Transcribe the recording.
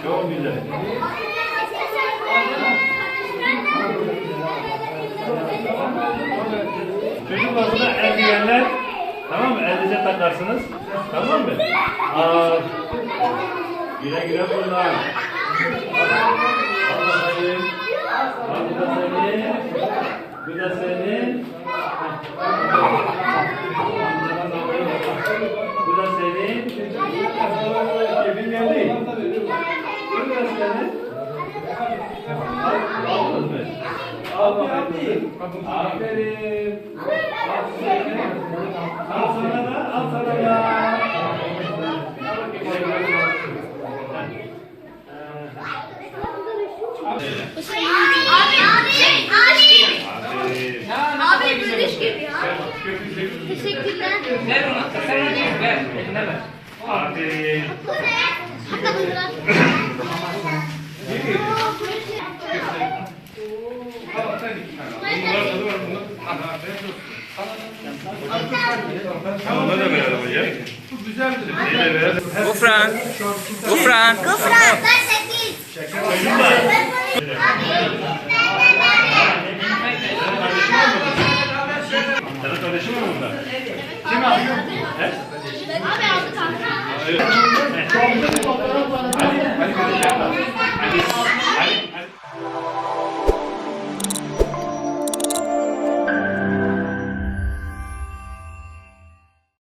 Çok güzel. Çocuklar burada eldivenler, tamam mı? Elinize takarsınız. Tamam mı? Güle güle kullan. Al bakayım. Al bu da senin. Bu da senin. Bu da senin. Kefil geldi. Bu da senin. Aldın mı? Al bakayım. Aferin. Al sana da, al sana da. Abi bölüş gibi ya. Teşekkürler. Ver ona, sen onu ver, ver, eline ver. Aferin. Hatta bunlar. Ona da verelim hocam. Gufran. Gufran. Gofran. Ben 8. Çocuklar. Senin kardeşin var mı burada? Kim alıyor? He? Abi aldı kanka. Hadi. Hadi. Hadi.